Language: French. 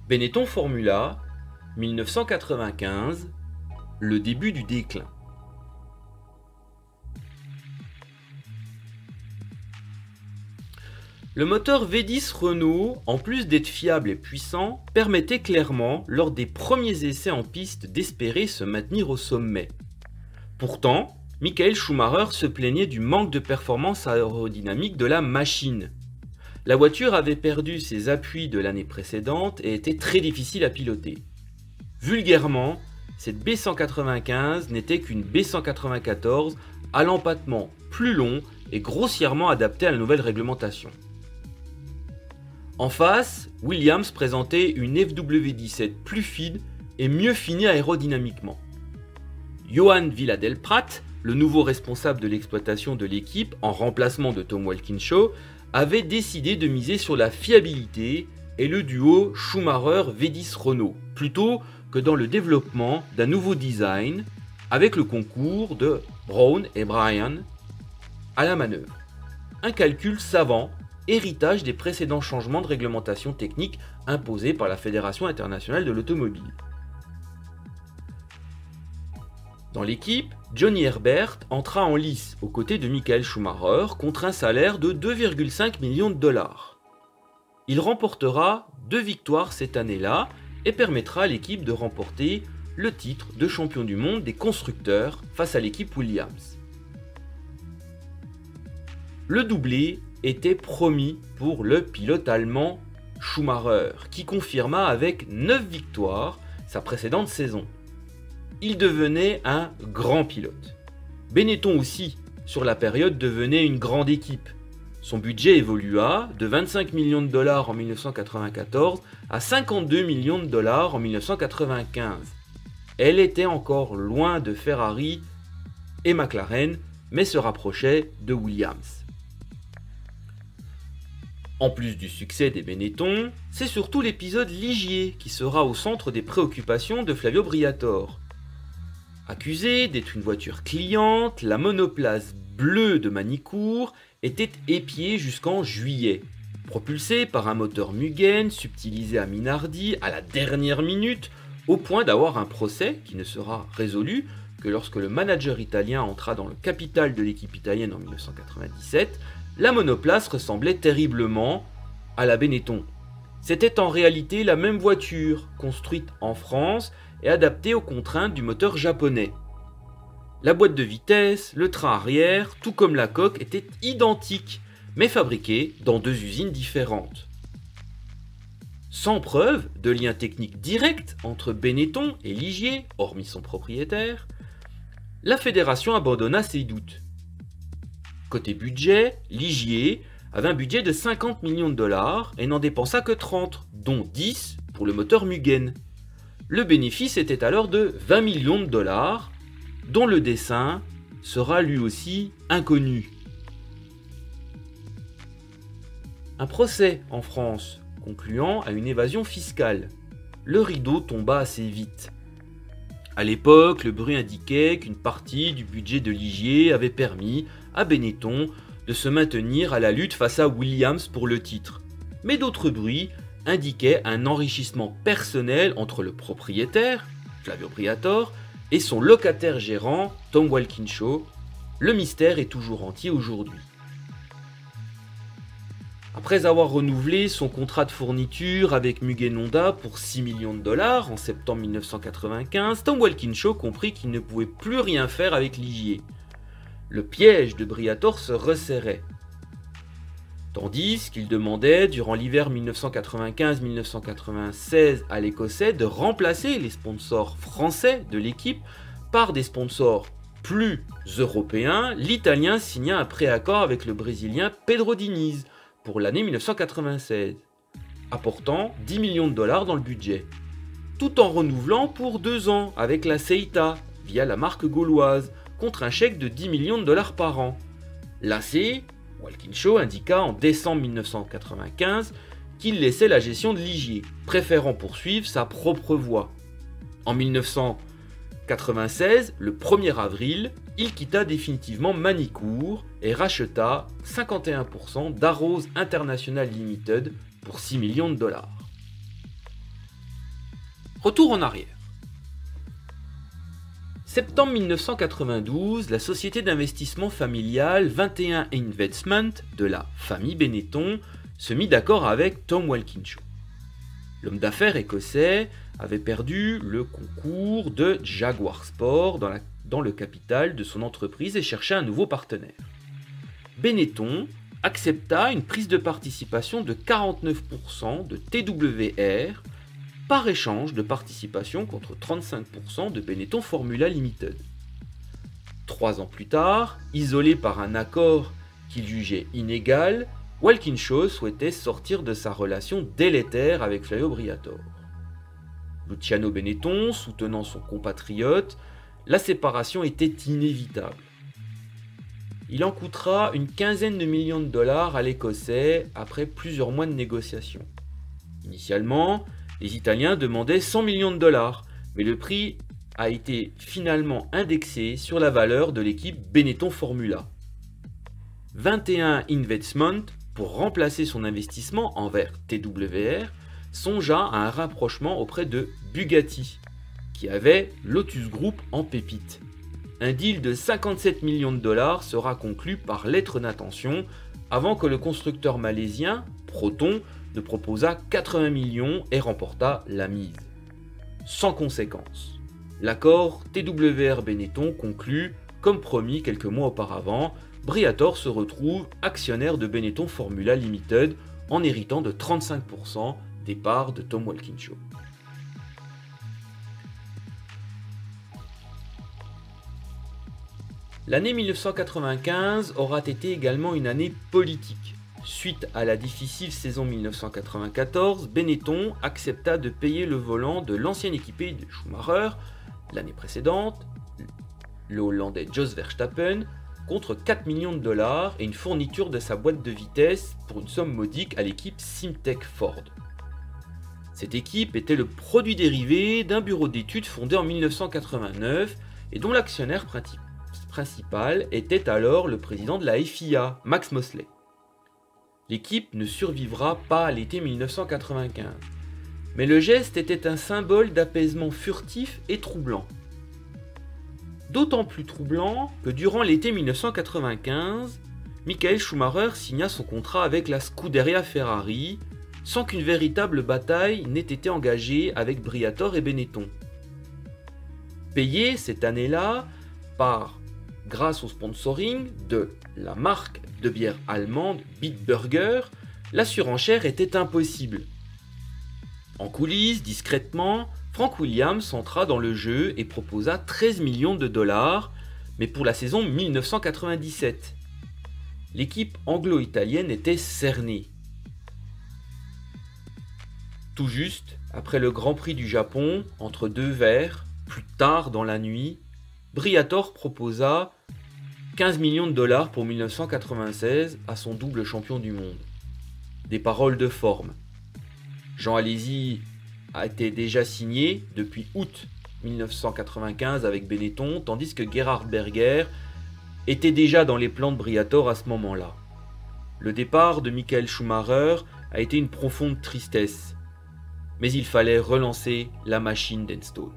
Benetton Formula, 1995, le début du déclin. Le moteur V10 Renault, en plus d'être fiable et puissant, permettait clairement, lors des premiers essais en piste, d'espérer se maintenir au sommet. Pourtant, Michael Schumacher se plaignait du manque de performance aérodynamique de la machine. La voiture avait perdu ses appuis de l'année précédente et était très difficile à piloter. Vulgairement, cette B195 n'était qu'une B194 à l'empattement plus long et grossièrement adapté à la nouvelle réglementation. En face, Williams présentait une FW17 plus fine et mieux finie aérodynamiquement. Johan Villadelprat, le nouveau responsable de l'exploitation de l'équipe en remplacement de Tom Walkinshaw, avait décidé de miser sur la fiabilité et le duo Schumacher-V10 Renault, plutôt que dans le développement d'un nouveau design avec le concours de Brown et Bryan à la manœuvre. Un calcul savant, héritage des précédents changements de réglementation technique imposés par la Fédération internationale de l'automobile. Dans l'équipe, Johnny Herbert entra en lice aux côtés de Michael Schumacher contre un salaire de 2,5 millions de dollars. Il remportera 2 victoires cette année-là et permettra à l'équipe de remporter le titre de champion du monde des constructeurs face à l'équipe Williams. Le doublé était promis pour le pilote allemand Schumacher, qui confirma avec 9 victoires sa précédente saison. Il devenait un grand pilote. Benetton aussi, sur la période, devenait une grande équipe. Son budget évolua de 25 millions de dollars en 1994 à 52 millions de dollars en 1995. Elle était encore loin de Ferrari et McLaren, mais se rapprochait de Williams. En plus du succès des Benetton, c'est surtout l'épisode Ligier qui sera au centre des préoccupations de Flavio Briatore. Accusée d'être une voiture cliente, la monoplace bleue de Manicourt était épiée jusqu'en juillet. Propulsée par un moteur Mugen subtilisé à Minardi à la dernière minute, au point d'avoir un procès qui ne sera résolu que lorsque le manager italien entra dans le capital de l'équipe italienne en 1997, la monoplace ressemblait terriblement à la Benetton. C'était en réalité la même voiture, construite en France et adaptée aux contraintes du moteur japonais. La boîte de vitesse, le train arrière, tout comme la coque, étaient identiques, mais fabriqués dans 2 usines différentes. Sans preuve de lien technique direct entre Benetton et Ligier, hormis son propriétaire, la fédération abandonna ses doutes. Côté budget, Ligier avait un budget de 50 millions de dollars et n'en dépensa que 30, dont 10 pour le moteur Mugen. Le bénéfice était alors de 20 millions de dollars, dont le dessin sera lui aussi inconnu. Un procès en France concluant à une évasion fiscale. Le rideau tomba assez vite. À l'époque, le bruit indiquait qu'une partie du budget de Ligier avait permis à Benetton de se maintenir à la lutte face à Williams pour le titre. Mais d'autres bruits indiquaient un enrichissement personnel entre le propriétaire, Flavio Briatore, et son locataire gérant, Tom Walkinshaw. Le mystère est toujours entier aujourd'hui. Après avoir renouvelé son contrat de fourniture avec Mugen Honda pour 6 millions de dollars en septembre 1995, Tom Walkinshaw comprit qu'il ne pouvait plus rien faire avec Ligier. Le piège de Briatore se resserrait. Tandis qu'il demandait, durant l'hiver 1995-1996 à l'Écossais, de remplacer les sponsors français de l'équipe par des sponsors plus européens, l'Italien signa un préaccord avec le Brésilien Pedro Diniz pour l'année 1996, apportant 10 millions de dollars dans le budget, tout en renouvelant pour 2 ans avec la Seita, via la marque gauloise, contre un chèque de 10 millions de dollars par an. Lassé, Walkinshaw indiqua en décembre 1995 qu'il laissait la gestion de Ligier, préférant poursuivre sa propre voie. En 1996, le 1er avril, il quitta définitivement Manicourt et racheta 51% d'Arrows International Limited pour 6 millions de dollars. Retour en arrière. Septembre 1992, la société d'investissement familiale 21 Investment de la famille Benetton se mit d'accord avec Tom Walkinshaw. L'homme d'affaires écossais avait perdu le concours de Jaguar Sport dans le capital de son entreprise et cherchait un nouveau partenaire. Benetton accepta une prise de participation de 49% de TWR par échange de participation contre 35% de Benetton Formula Limited. 3 ans plus tard, isolé par un accord qu'il jugeait inégal, Walkinshaw souhaitait sortir de sa relation délétère avec Flavio Briatore. Luciano Benetton soutenant son compatriote, la séparation était inévitable. Il en coûtera une quinzaine de millions de dollars à l'Écossais après plusieurs mois de négociations. Initialement, les Italiens demandaient 100 millions de dollars, mais le prix a été finalement indexé sur la valeur de l'équipe Benetton Formula. 21 Investment, pour remplacer son investissement envers TWR, songea à un rapprochement auprès de Bugatti, qui avait Lotus Group en pépite. Un deal de 57 millions de dollars sera conclu par lettre d'intention avant que le constructeur malaisien, Proton, ne proposât 80 millions et remporta la mise. Sans conséquence. L'accord TWR Benetton conclu, comme promis quelques mois auparavant, Briatore se retrouve actionnaire de Benetton Formula Limited en héritant de 35% des parts de Tom Walkinshaw. L'année 1995 aura été également une année politique. Suite à la difficile saison 1994, Benetton accepta de payer le volant de l'ancien équipier de Schumacher l'année précédente, le Hollandais Jos Verstappen, contre 4 millions de dollars et une fourniture de sa boîte de vitesse pour une somme modique à l'équipe Simtech Ford. Cette équipe était le produit dérivé d'un bureau d'études fondé en 1989 et dont l'actionnaire principal était alors le président de la FIA, Max Mosley. L'équipe ne survivra pas à l'été 1995, mais le geste était un symbole d'apaisement furtif et troublant. D'autant plus troublant que durant l'été 1995, Michael Schumacher signa son contrat avec la Scuderia Ferrari sans qu'une véritable bataille n'ait été engagée avec Briatore et Benetton. Payé cette année-là grâce au sponsoring de la marque de bière allemande Bitburger, la surenchère était impossible. En coulisses, discrètement, Frank Williams entra dans le jeu et proposa 13 millions de dollars, mais pour la saison 1997. L'équipe anglo-italienne était cernée. Tout juste, après le Grand Prix du Japon, entre deux verres, plus tard dans la nuit, Briatore proposa 15 millions de dollars pour 1996 à son double champion du monde. Des paroles de forme. Jean Alesi a été déjà signé depuis août 1995 avec Benetton, tandis que Gerhard Berger était déjà dans les plans de Briatore à ce moment-là. Le départ de Michael Schumacher a été une profonde tristesse, mais il fallait relancer la machine d'Enstone.